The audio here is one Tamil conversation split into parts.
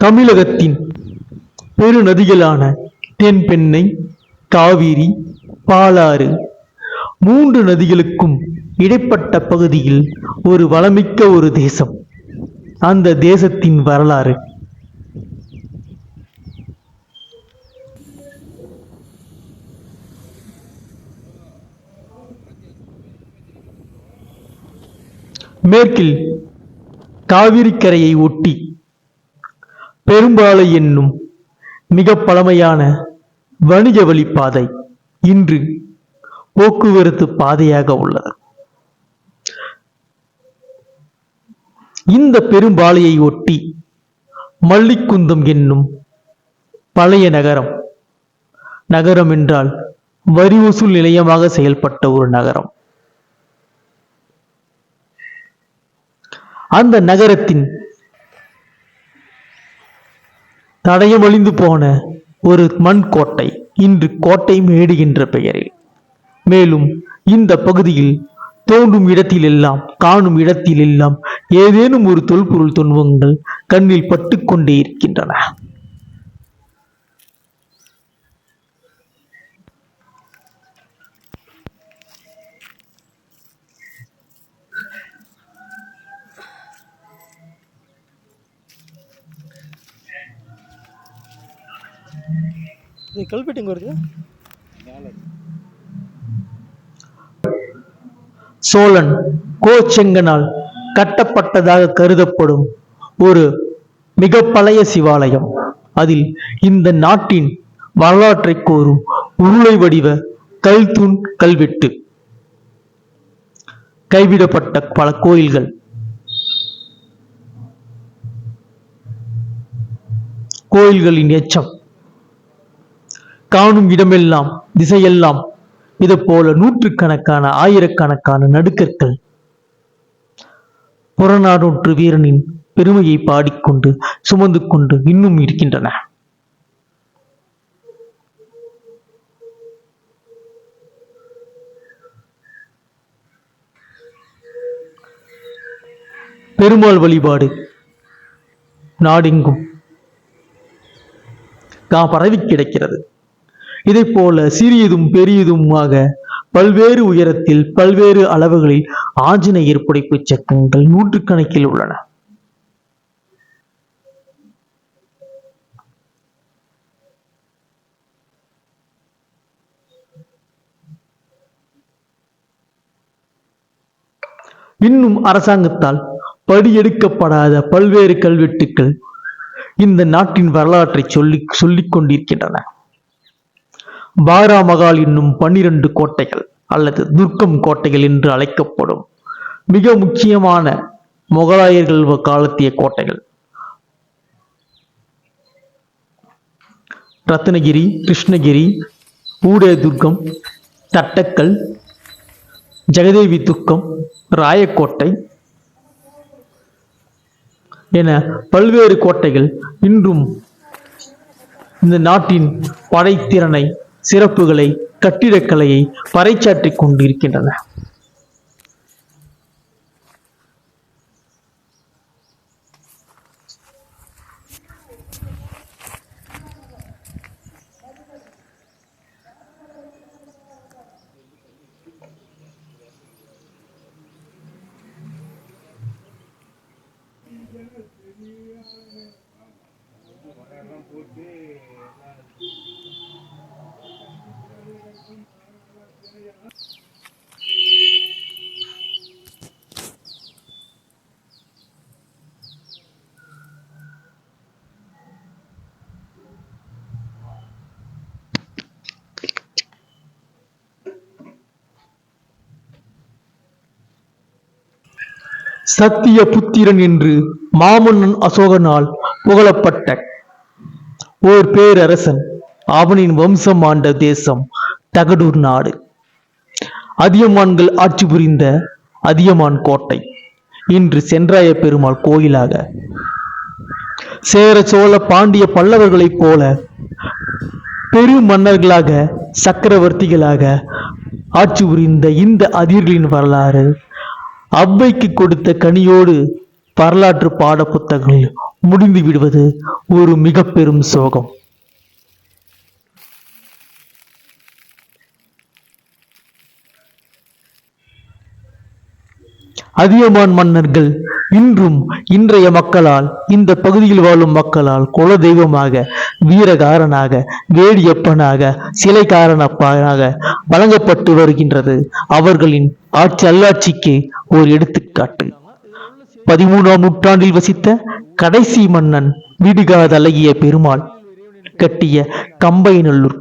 தமிழகத்தின் பெருநதிகளான தென்பெண்ணை, காவிரி, பாலாறு மூன்று நதிகளுக்கும் இடைப்பட்ட பகுதியில் ஒரு வளமிக்க ஒரு தேசம். அந்த தேசத்தின் வரலாறு. மேற்கில் காவிரி கரையை ஒட்டி பெரும்பாலை என்னும் மிக பழமையான வணிக வழிப்பாதை இன்று போக்குவரத்து பாதையாக உள்ளது. இந்த பெரும்பாலையை ஒட்டி மல்லிக்குந்தம் என்னும் பழைய நகரம் என்றால் வரி வசூல் நிலையமாக செயல்பட்ட ஒரு நகரம். அந்த நகரத்தின் தடயமழிந்து போன ஒரு மண் கோட்டை இன்று கோட்டை மேடு என்ற பெயரில். மேலும் இந்த பகுதியில் தோன்றும் இடத்திலெல்லாம், காணும் இடத்திலெல்லாம் ஏதேனும் ஒரு தொல்பொருள் துன்பங்கள் கண்ணில் பட்டுக்கொண்டே இருக்கின்றன. கல்வெட்டு வருது. சோழன் கோச்செங்கனால் கட்டப்பட்டதாக கருதப்படும் ஒரு மிக பழைய சிவாலயம். அதில் இந்த நாட்டின் வரலாற்றை கூறும் உருளை வடிவ கல்தூண் கல்வெட்டு. கைவிடப்பட்ட பல கோயில்கள், கோயில்களின் எச்சம், காணும் இடமெல்லாம் திசையெல்லாம் இது போல நூற்றுக்கணக்கான ஆயிரக்கணக்கான நடுக்கற்கள் புறநானூற்று வீரனின் பெருமையை பாடிக்கொண்டு சுமந்து கொண்டு இன்னும் இருக்கின்றன. பெருமாள் வழிபாடு நாடெங்கும் பரவி கிடக்கிறது. இதை போல சிறியதும் பெரியதுமாக பல்வேறு உயரத்தில் பல்வேறு அளவுகளில் ஆஞ்சநேயர் புடைப்பு சக்கங்கள் நூற்றுக்கணக்கில் உள்ளன. இன்னும் அரசாங்கத்தால் படியெடுக்கப்படாத பல்வேறு கல்வெட்டுக்கள் இந்த நாட்டின் வரலாற்றை சொல்லிக் கொண்டிருக்கின்றன. பாராமகால் என்னும் 12 கோட்டைகள் அல்லது துர்க்கம் கோட்டைகள் என்று அழைக்கப்படும் மிக முக்கியமான முகலாயர்கள் காலத்திய கோட்டைகள். ரத்னகிரி, கிருஷ்ணகிரி, ஊடே துர்க்கம், தட்டக்கல், ஜெகதேவி துர்க்கம், ராயக்கோட்டை என பல்வேறு கோட்டைகள் இன்றும் இந்த நாட்டின் படைத்திறனை, சிறப்புகளை, கட்டிடக்கலையை பறைசாற்றிக் கொண்டிருக்கின்றன. சத்திய புத்திரன் என்று மாமன்னன் அசோகனால் புகழப்பட்ட ஓர் பேரரசன். அவனின் வம்சம் ஆண்ட தேசம் தகடூர் நாடு. அதியமான்கள் ஆட்சி புரிந்த அதியமான் கோட்டை இன்று சென்றாய பெருமாள் கோயிலாக, சேர சோழ பாண்டிய பல்லவர்களைப் போல பெரு மன்னர்களாக, சக்கரவர்த்திகளாக ஆட்சி புரிந்த இந்த அதியர்களின் வரலாறு அவ்வைக்கு கொடுத்த கனியோடு வரலாற்று பாட புத்தகங்களில் முடிந்து விடுவது ஒரு மிக பெரும் சோகம். அதியமான் மன்னர்கள் இன்றும் இன்றைய மக்களால், இந்த பகுதியில் வாழும் மக்களால் குல தெய்வமாக, வீரகாரனாக, வேடியப்பனாக, சிலைக்காரனப்பனாக வழங்கப்பட்டு வருகின்றது. அவர்களின் அல்லாட்சிக்கு ஒரு எடுத்துக்காட்டு. 13ஆம் நூற்றாண்டில் வசித்த கடைசி மன்னன் விடுகாதழகிய பெருமாள் கட்டிய கம்பைநல்லூர்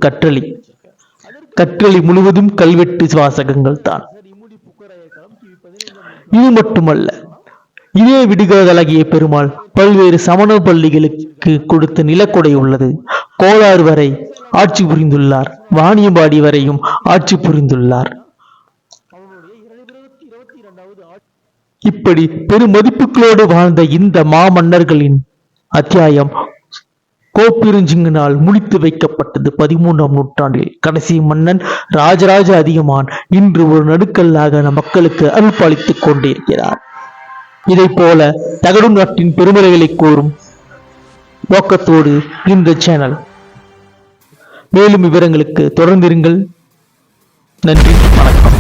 கற்றளி முழுவதும் கல்வெட்டு வாசகங்கள் தான். இது மட்டுமல்ல, இதே விடுகாதழகிய பெருமாள் பல்வேறு சமண பள்ளிகளுக்கு கொடுத்த நிலக்கொடை உள்ளது. கோலாறு வரை ஆட்சி புரிந்துள்ளார். வாணியம்பாடி வரையும் ஆட்சி புரிந்துள்ளார். இப்படி பெருமதிப்புகளோடு வாழ்ந்த இந்த மாமன்னர்களின் அத்தியாயம் கோப்பெருஞ்சிங்கனால் முடித்து வைக்கப்பட்டது 13ஆம் நூற்றாண்டில். கடைசி மன்னன் ராஜராஜ அதியமான் இன்று ஒரு நடுக்கல்லாக நம் மக்களுக்கு அருள்பாலித்துக் கொண்டிருக்கிறார். இதை போல தகடு நாட்டின் பெருமலைகளை கூறும் நோக்கத்தோடு இந்த சேனல். மேலும் விவரங்களுக்கு தொடர்ந்திருங்கள். நன்றி, வணக்கம்.